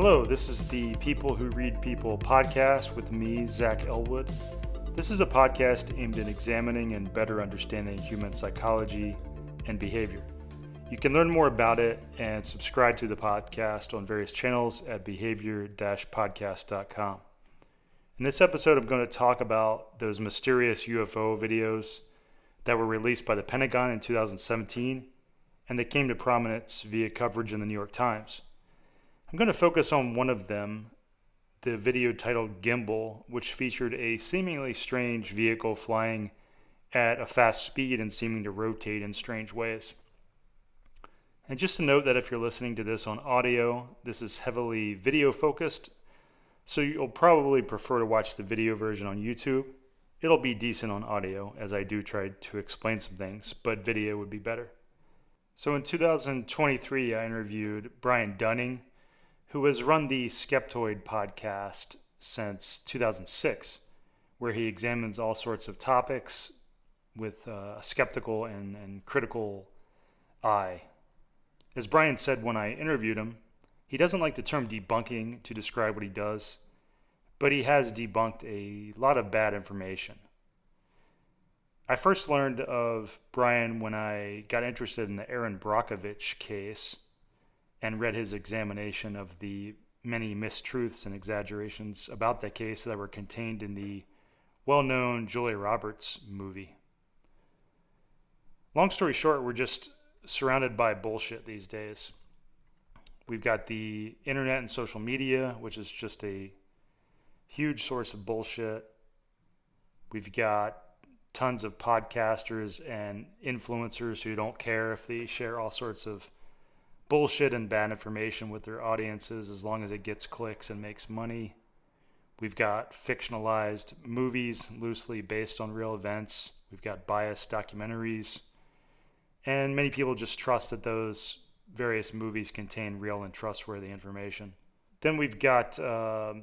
Hello, this is the People Who Read People podcast with me, Zach Elwood. This is a podcast aimed at examining and better understanding human psychology and behavior. You can learn more about it and subscribe to the podcast on various channels at behavior-podcast.com. In this episode, I'm going to talk about those mysterious UFO videos that were released by the Pentagon in 2017 and that came to prominence via coverage in the New York Times. I'm going to focus on one of them, the video titled Gimbal, which featured a seemingly strange vehicle flying at a fast speed and seeming to rotate in strange ways. And just to note that if you're listening to this on audio, this is heavily video focused, so you'll probably prefer to watch the video version on YouTube. It'll be decent on audio, as I do try to explain some things, but video would be better. So in 2023, I interviewed Brian Dunning, who has run the Skeptoid podcast since 2006, where he examines all sorts of topics with a skeptical and critical eye. As Brian said when I interviewed him, he doesn't like the term debunking to describe what he does, but he has debunked a lot of bad information. I first learned of Brian when I got interested in the Aaron Brockovich case and read his examination of the many mistruths and exaggerations about that case that were contained in the well-known Julia Roberts movie. Long story short, we're just surrounded by bullshit these days. We've got the internet and social media, which is just a huge source of bullshit. We've got tons of podcasters and influencers who don't care if they share all sorts of bullshit and bad information with their audiences as long as it gets clicks and makes money. We've got fictionalized movies loosely based on real events. We've got biased documentaries. And many people just trust that those various movies contain real and trustworthy information. Then we've got a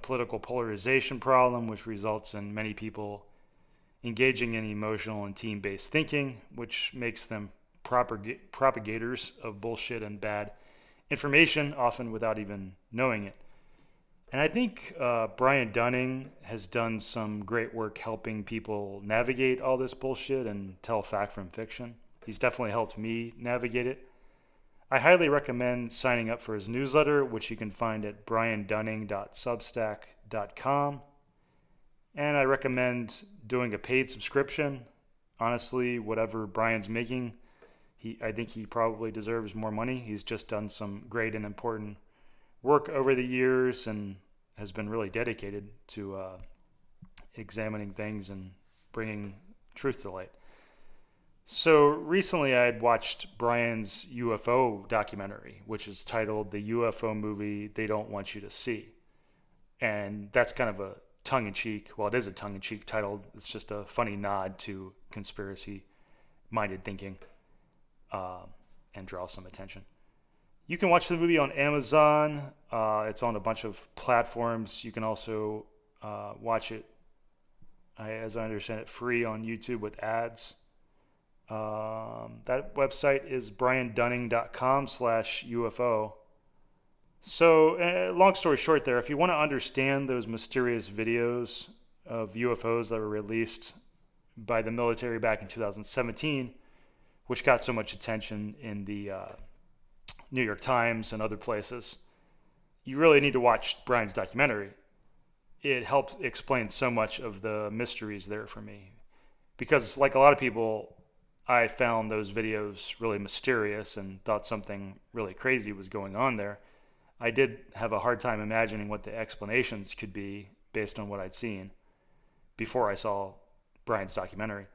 political polarization problem, which results in many people engaging in emotional and team-based thinking, which makes them propagators of bullshit and bad information, often without even knowing it. And I think Brian Dunning has done some great work helping people navigate all this bullshit and tell fact from fiction. He's definitely helped me navigate it. I highly recommend signing up for his newsletter, which you can find at briandunning.substack.com. And I recommend doing a paid subscription. Honestly, whatever Brian's making, I think he probably deserves more money. He's just done some great and important work over the years and has been really dedicated to examining things and bringing truth to light. So recently I had watched Brian's UFO documentary, which is titled The UFO Movie They Don't Want You to See. And that's kind of a tongue-in-cheek, well, it is a tongue-in-cheek title. It's just a funny nod to conspiracy-minded thinking. And draw some attention. You can watch the movie on Amazon. It's on a bunch of platforms. You can also watch it, as I understand it, free on YouTube with ads. That website is briandunning.com/UFO. So, long story short there, if you want to understand those mysterious videos of UFOs that were released by the military back in 2017, which got so much attention in the New York Times and other places, you really need to watch Brian's documentary. It helps explain so much of the mysteries there for me. Because like a lot of people, I found those videos really mysterious and thought something really crazy was going on there. I did have a hard time imagining what the explanations could be based on what I'd seen before I saw Brian's documentary.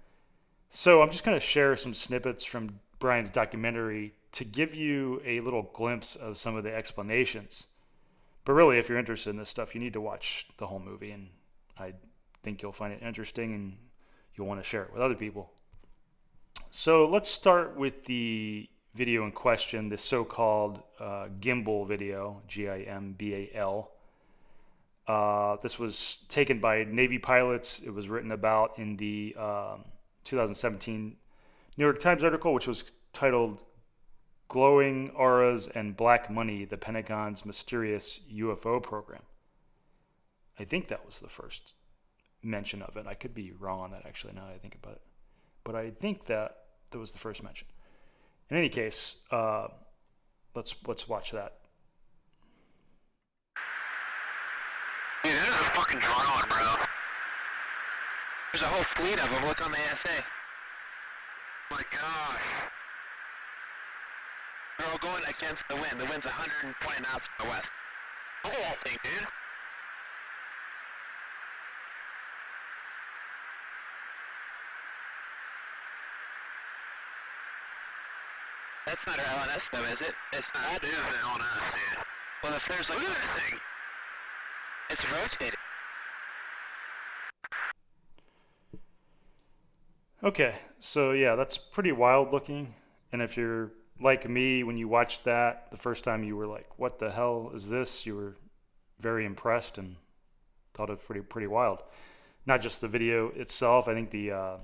So I'm just going to share some snippets from Brian's documentary to give you a little glimpse of some of the explanations. But really, if you're interested in this stuff, you need to watch the whole movie, and I think you'll find it interesting and you'll want to share it with other people. So let's start with the video in question, the so-called Gimbal video, Gimbal. This was taken by Navy pilots. It was written about in the 2017 New York Times article, which was titled glowing auras and black money, the Pentagon's mysterious UFO program. I think that was the first mention of it. I could be wrong on that, actually, now that I think about it. But I think that was the first mention. In any case, let's watch that. Dude, this is a fucking drone, bro. There's a whole fleet of them. Look on the ASA. My gosh. They're all going against the wind. The wind's 120 knots from the west. Look at that thing, dude. That's not our LNS though, is it? It's not. That is an LNS, dude. Well, if there's like... Look at that thing. It's rotating. Okay, so yeah, that's pretty wild looking. And if you're like me, when you watched that the first time, you were like, what the hell is this? You were very impressed and thought it was pretty wild. Not just the video itself. I think the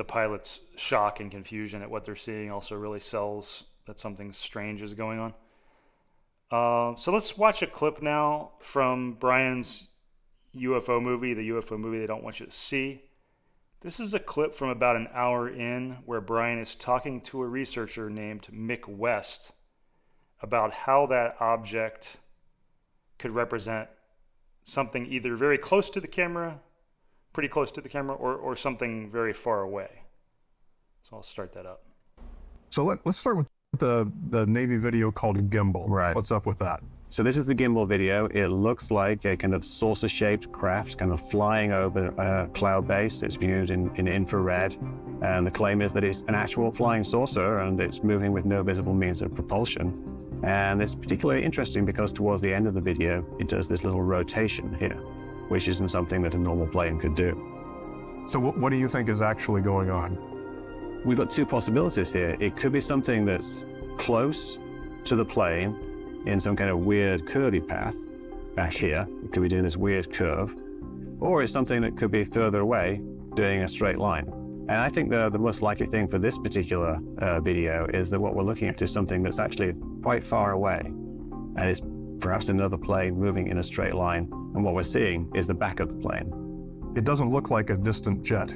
pilot's shock and confusion at what they're seeing also really sells that something strange is going on. So let's watch a clip now from Brian's UFO movie, the UFO movie they don't want you to see. This is a clip from about an hour in where Brian is talking to a researcher named Mick West about how that object could represent something either very close to the camera, pretty close to the camera, or something very far away. So I'll start that up. So let's start with the Navy video called Gimbal. Right. What's up with that? So this is the gimbal video. It looks like a kind of saucer-shaped craft kind of flying over a cloud base. It's viewed in infrared. And the claim is that it's an actual flying saucer and it's moving with no visible means of propulsion. And it's particularly interesting because towards the end of the video, it does this little rotation here, which isn't something that a normal plane could do. So what do you think is actually going on? We've got two possibilities here. It could be something that's close to the plane in some kind of weird curvy path back here. It could be doing this weird curve. Or it's something that could be further away doing a straight line. And I think the most likely thing for this particular video is that what we're looking at is something that's actually quite far away. And it's perhaps another plane moving in a straight line. And what we're seeing is the back of the plane. It doesn't look like a distant jet.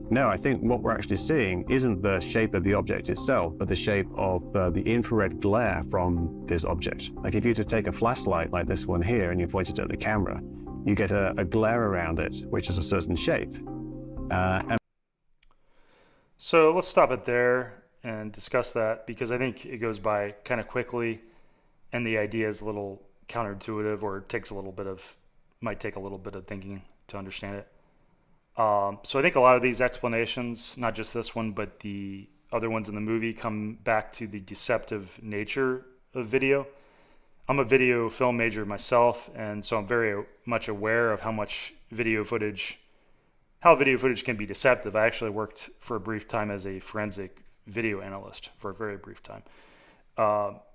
No, I think what we're actually seeing isn't the shape of the object itself, but the shape of the infrared glare from this object. Like if you were to take a flashlight like this one here and you point it at the camera, you get a glare around it, which is a certain shape. So let's stop it there and discuss that, because I think it goes by kind of quickly and the idea is a little counterintuitive, or might take a little bit of thinking to understand it. So I think a lot of these explanations, not just this one, but the other ones in the movie, come back to the deceptive nature of video. I'm a video film major myself, and so I'm very much aware of how video footage can be deceptive. I actually worked for a brief time as a forensic video analyst for a very brief time.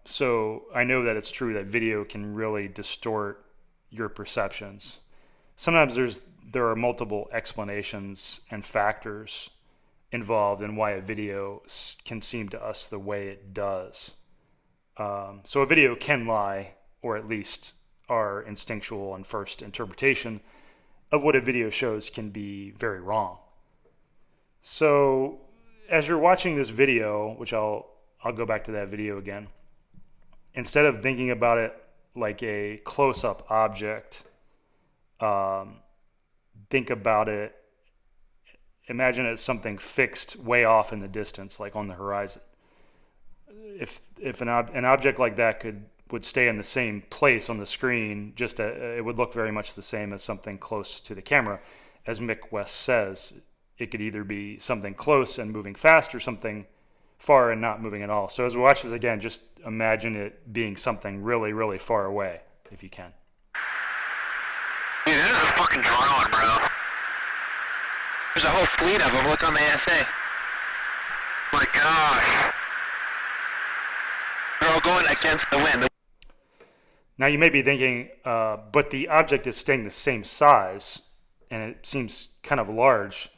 So I know that it's true that video can really distort your perceptions. Sometimes there are multiple explanations and factors involved in why a video can seem to us the way it does. So a video can lie, or at least our instinctual and first interpretation of what a video shows can be very wrong. So as you're watching this video, which I'll go back to that video again, instead of thinking about it like a close-up object, think about it, imagine it as something fixed way off in the distance, like on the horizon. If an object like that would stay in the same place on the screen, it would look very much the same as something close to the camera. As Mick West says, it could either be something close and moving fast, or something far and not moving at all. So as we watch this again, just imagine it being something really, really far away, if you can. Dude, this is a fucking drone, bro. There's a whole fleet of them. Look on the ASA. My gosh. They're all going against the wind. Now you may be thinking, but the object is staying the same size, and it seems kind of large.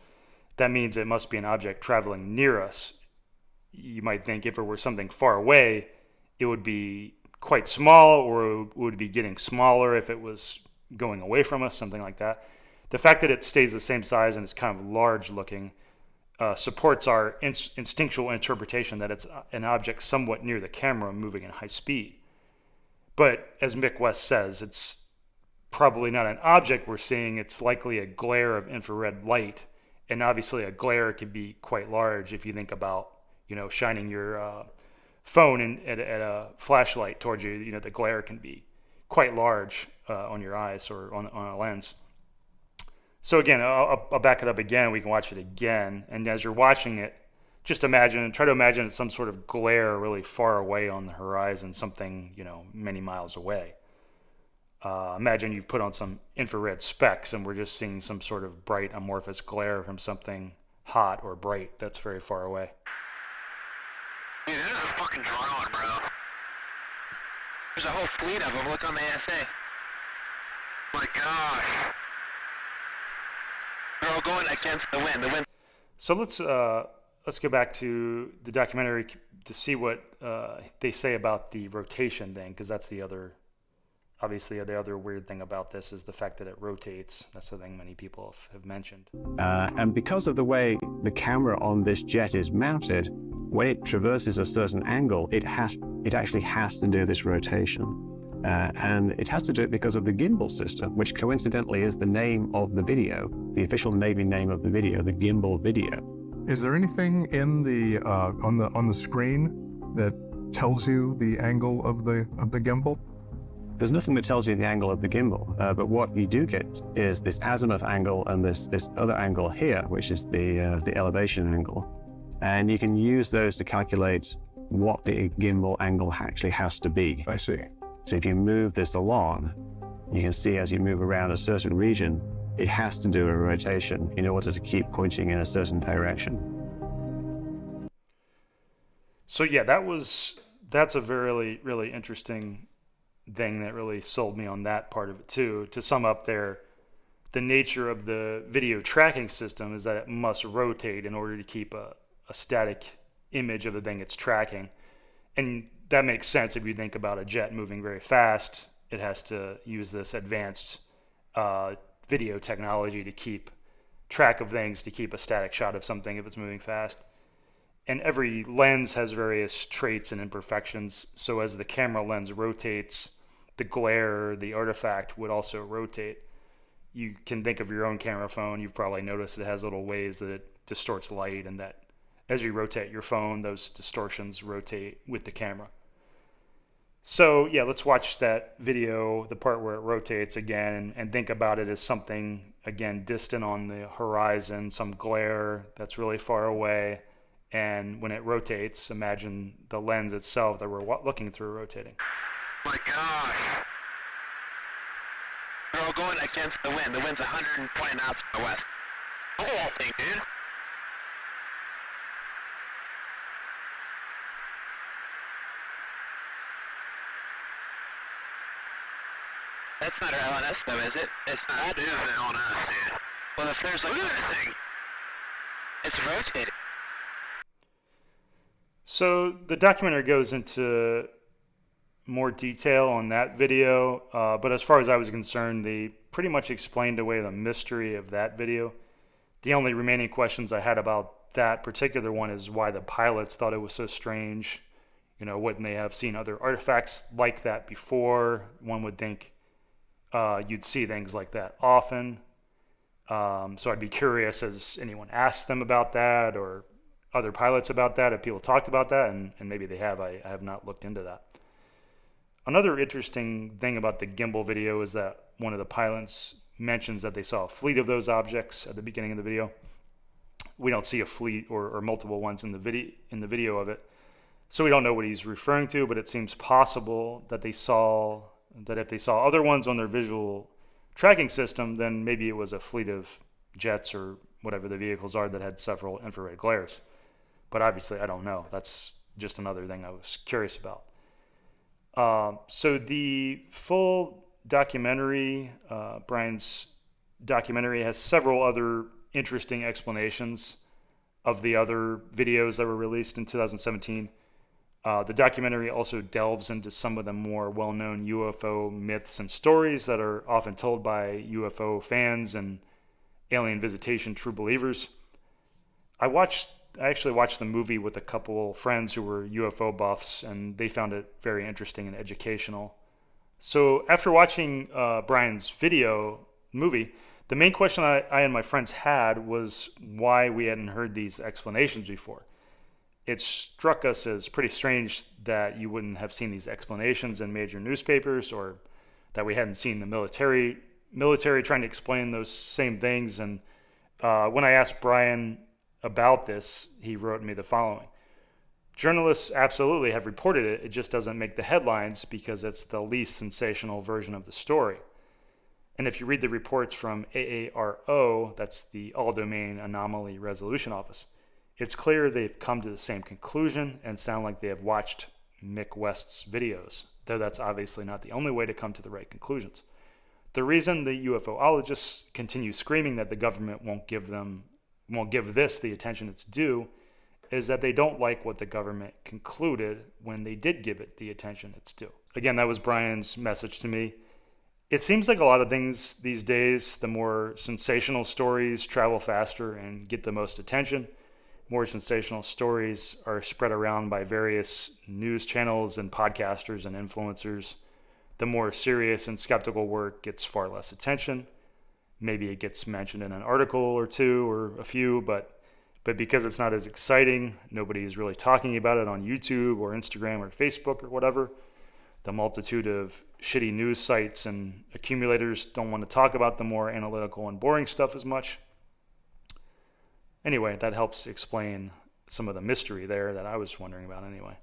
That means it must be an object traveling near us. you might think if it were something far away, it would be quite small, or it would be getting smaller if it was going away from us, something like that. The fact that it stays the same size and is kind of large looking supports our instinctual interpretation that it's an object somewhat near the camera moving at high speed. But as Mick West says, it's probably not an object we're seeing. It's likely a glare of infrared light. And obviously a glare can be quite large if you think about, shining your phone at a flashlight towards you. The glare can be quite large on your eyes or on a lens. So again, I'll back it up again. We can watch it again. And as you're watching it, try to imagine it's some sort of glare really far away on the horizon, something, many miles away. Imagine you've put on some infrared specs and we're just seeing some sort of bright amorphous glare from something hot or bright that's very far away. Dude, that is a fucking drone, bro. There's a whole fleet of them. Look on the ASA. My gosh. They're all going against the wind. The wind. So let's go back to the documentary to see what they say about the rotation thing, because that's the other weird thing about this is the fact that it rotates. That's the thing many people have mentioned. And because of the way the camera on this jet is mounted, when it traverses a certain angle, it actually has to do this rotation. And it has to do it because of the gimbal system, which coincidentally is the name of the video, the official Navy name of the video, the gimbal video. Is there anything in the on the screen that tells you the angle of the gimbal? There's nothing that tells you the angle of the gimbal, but what you do get is this azimuth angle and this other angle here, which is the elevation angle. And you can use those to calculate what the gimbal angle actually has to be. I see. So if you move this along, you can see as you move around a certain region, it has to do a rotation in order to keep pointing in a certain direction. So yeah, that's a very, really interesting thing that really sold me on that part of it too. To sum up the nature of the video tracking system is that it must rotate in order to keep a static image of the thing it's tracking. And that makes sense if you think about a jet moving very fast. It has to use this advanced video technology to keep track of things, to keep a static shot of something if it's moving fast. And every lens has various traits and imperfections. So as the camera lens rotates, the glare, the artifact would also rotate. You can think of your own camera phone. You've probably noticed it has little ways that it distorts light, and that as you rotate your phone, those distortions rotate with the camera. So yeah, let's watch that video, the part where it rotates again, and think about it as something, again, distant on the horizon, some glare that's really far away. And when it rotates, imagine the lens itself that we're looking through rotating. My gosh. They're all going against the wind. The wind's 120 knots from the west. Look at that thing, dude. That's not our LNS though, is it? It's not. That is the LNS, dude. Well, if there's like another thing, it's rotating. So the documentary goes into more detail on that video, but as far as I was concerned, they pretty much explained away the mystery of that video. The only remaining questions I had about that particular one is why the pilots thought it was so strange. Wouldn't they have seen other artifacts like that before? One would think you'd see things like that often. So I'd be curious, has anyone asked them about that, or other pilots about that, if people talked about that, and maybe they have. I have not looked into that. Another interesting thing about the gimbal video is that one of the pilots mentions that they saw a fleet of those objects at the beginning of the video. We don't see a fleet or multiple ones in the video of it, so we don't know what he's referring to, but it seems possible that if they saw other ones on their visual tracking system, then maybe it was a fleet of jets or whatever the vehicles are that had several infrared glares. But obviously, I don't know. That's just another thing I was curious about. So the full documentary, Brian's documentary, has several other interesting explanations of the other videos that were released in 2017. The documentary also delves into some of the more well-known UFO myths and stories that are often told by UFO fans and alien visitation true believers. I actually watched the movie with a couple friends who were UFO buffs, and they found it very interesting and educational. So after watching Brian's movie, the main question I and my friends had was why we hadn't heard these explanations before. It struck us as pretty strange that you wouldn't have seen these explanations in major newspapers, or that we hadn't seen the military trying to explain those same things. And when I asked Brian about this, he wrote me the following. Journalists absolutely have reported it. It just doesn't make the headlines because it's the least sensational version of the story. And if you read the reports from AARO, that's the All Domain Anomaly Resolution Office, it's clear they've come to the same conclusion and sound like they have watched Mick West's videos, though that's obviously not the only way to come to the right conclusions. The reason the UFOologists continue screaming that the government won't give this the attention it's due is that they don't like what the government concluded when they did give it the attention it's due. Again, that was Brian's message to me. It seems like a lot of things these days, the more sensational stories travel faster and get the most attention. More sensational stories are spread around by various news channels and podcasters and influencers. The more serious and skeptical work gets far less attention. Maybe it gets mentioned in an article or two or a few, but because it's not as exciting, nobody is really talking about it on YouTube or Instagram or Facebook or whatever. The multitude of shitty news sites and accumulators don't want to talk about the more analytical and boring stuff as much. Anyway, that helps explain some of the mystery there that I was wondering about anyway.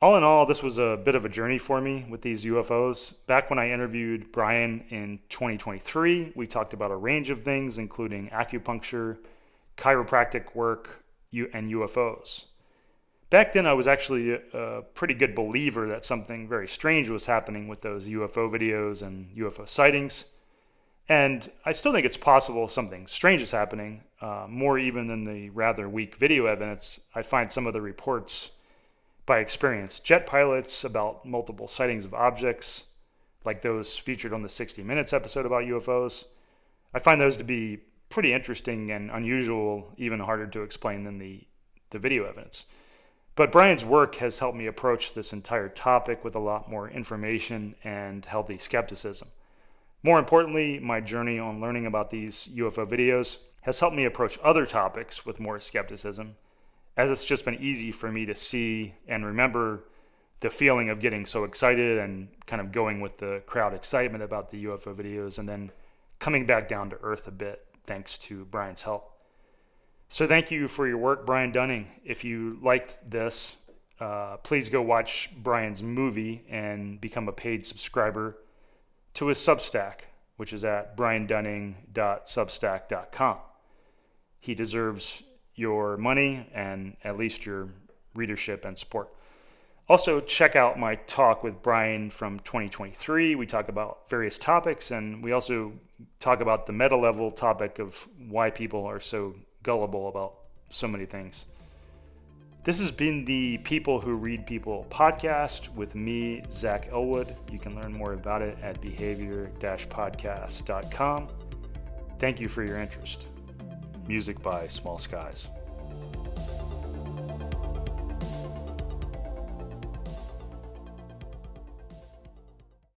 All in all, this was a bit of a journey for me with these UFOs. Back when I interviewed Brian in 2023, we talked about a range of things, including acupuncture, chiropractic work, and UFOs. Back then, I was actually a pretty good believer that something very strange was happening with those UFO videos and UFO sightings. And I still think it's possible something strange is happening, more even than the rather weak video evidence. I find some of the reports by experienced jet pilots about multiple sightings of objects, like those featured on the 60 Minutes episode about UFOs. I find those to be pretty interesting and unusual, even harder to explain than the video evidence. But Brian's work has helped me approach this entire topic with a lot more information and healthy skepticism. More importantly, my journey on learning about these UFO videos has helped me approach other topics with more skepticism, as it's just been easy for me to see and remember the feeling of getting so excited and kind of going with the crowd excitement about the UFO videos and then coming back down to earth a bit thanks to Brian's help. So thank you for your work, Brian Dunning. If you liked this, please go watch Brian's movie and become a paid subscriber to his Substack, which is at briandunning.substack.com. He deserves your money and at least your readership and support. Also, check out my talk with Brian from 2023. We talk about various topics, and we also talk about the meta-level topic of why people are so gullible about so many things. This has been the People Who Read People podcast with me, Zach Elwood. You can learn more about it at behavior-podcast.com. Thank you for your interest. Music by Small Skies.